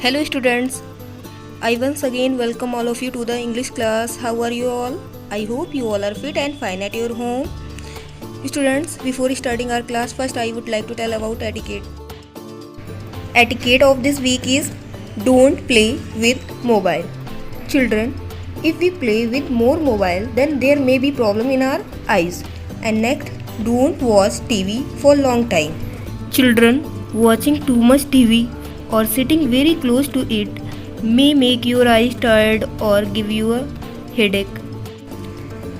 Hello students, I once again welcome all of you to the English class. How are you all? I hope you all are fit and fine at your home. Students, before starting our class, first I would like to tell about etiquette. Etiquette of this week is don't play with mobile. Children, if we play with more mobile, then there may be problem in our eyes. And next, don't watch TV for long time. Children, watching too much TV or sitting very close to it may make your eyes tired or give you a headache.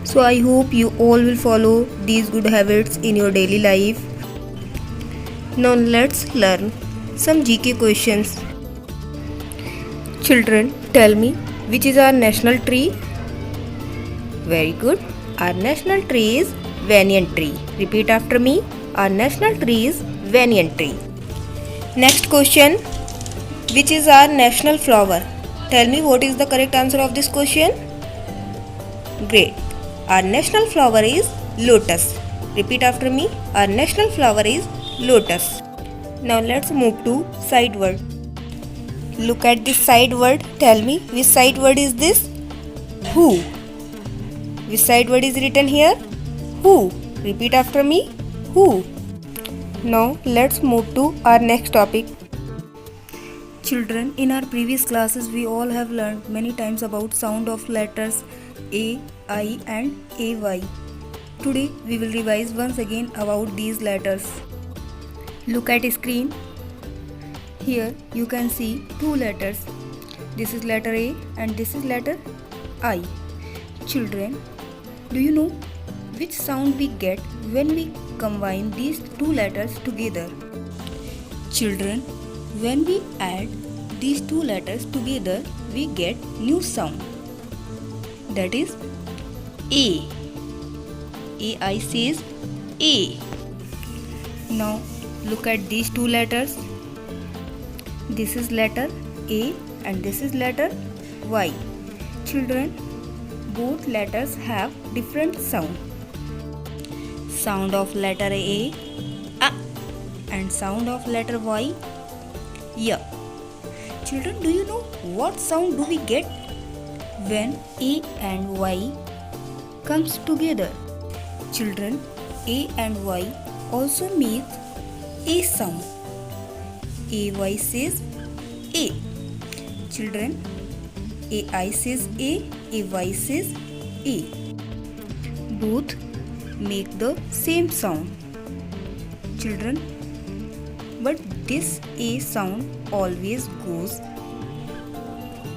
So I hope you all will follow these good habits in your daily life. Now let's learn some GK questions. Children, tell me, which is our national tree? Very good. Our national tree is banyan tree. Repeat after me. Our national tree is banyan tree. Next question. Which is our national flower? Tell me what is the correct answer of this question. Great. Our national flower is lotus. Repeat after me. Our national flower is lotus. Now let's move to sight word. Look at this sight word. Tell me which sight word is this? Who. Which sight word is written here? Who. Repeat after me. Who. Now let's move to our next topic. Children, in our previous classes we all have learned many times about sound of letters A, I and AY. Today we will revise once again about these letters. Look at screen. Here you can see two letters. This is letter A and this is letter I. Children, do you know which sound we get when we combine these two letters together? Children, when we add these two letters together, we get new sound. That is A. AI says A. Now look at these two letters. This is letter A and this is letter Y. Children, both letters have different sound. Sound of letter A, and sound of letter Y, yeah. Children, do you know what sound do we get when A and Y comes together? Children, A and Y also make A sound. AY says A. Children, AI says A, AY says A. Both make the same sound. Children, but this A sound always goes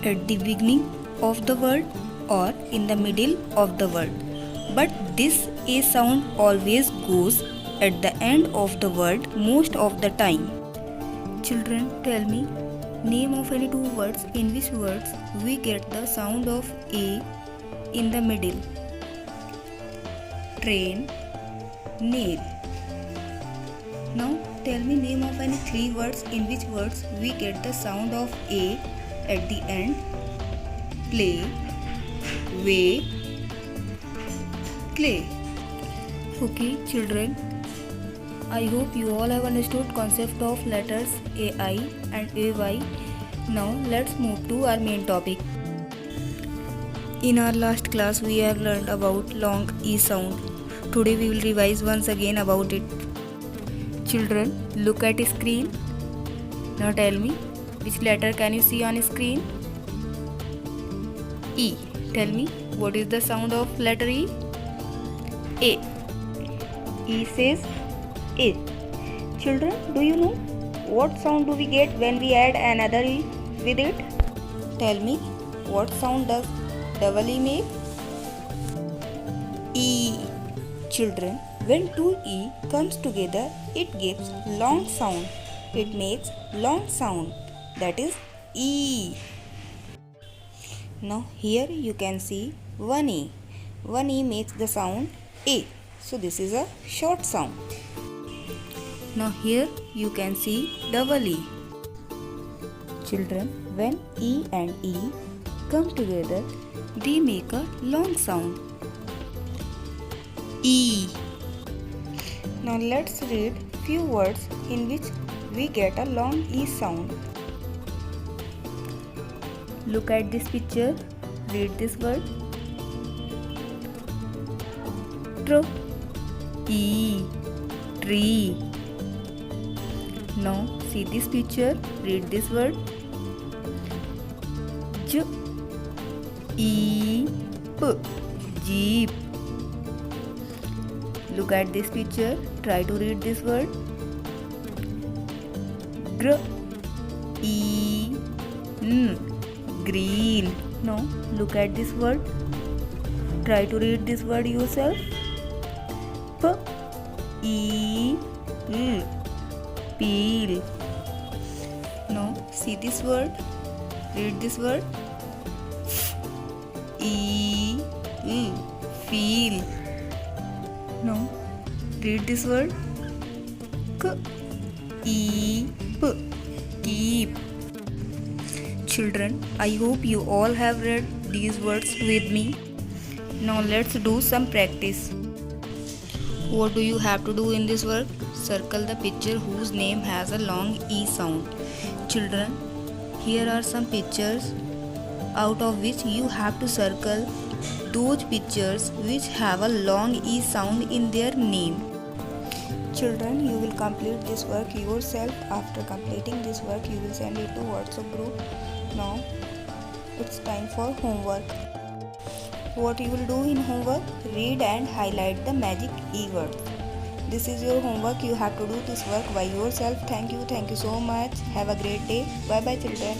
at the beginning of the word or in the middle of the word. But this A sound always goes at the end of the word most of the time. Children, tell me name of any two words in which words we get the sound of A in the middle. Train, nail. Now tell me name of any three words in which words we get the sound of A at the end. Play, weigh, clay. Okay children, I hope you all have understood concept of letters AI and AY. Now let's move to our main topic. In our last class we have learned about long E sound. Today we will revise once again about it. Children, look at screen. Now tell me which letter can you see on screen? E. Tell me what is the sound of letter E? A. E says A. Children, do you know what sound do we get when we add another E with it? Tell me what sound does double E make? E. Children, when two E comes together, it gives long sound. It makes long sound. That is E. Now here you can see one E. One E makes the sound A. So this is a short sound. Now here you can see double E. Children, when E and E come together, they make a long sound. E. Now let's read few words in which we get a long E sound. Look at this picture. Read this word. E, tree. Now see this picture. Read this word. Jeep, jeep. Look at this picture. Try to read this word. Green. Now look at this word. Try to read this word yourself. Peel. Now see this word. Read this word. Feel. Now read this word. Keep. Children, I hope you all have read these words with me. Now let's do some practice. What do you have to do in this work? Circle the picture whose name has a long E sound. Children, here are some pictures out of which you have to circle those pictures which have a long E sound in their name. Children, you will complete this work yourself. After completing this work, you will send it to WhatsApp group. Now, it's time for homework. What you will do in homework? Read and highlight the magic E words. This is your homework. You have to do this work by yourself. Thank you so much. Have a great day. Bye bye children.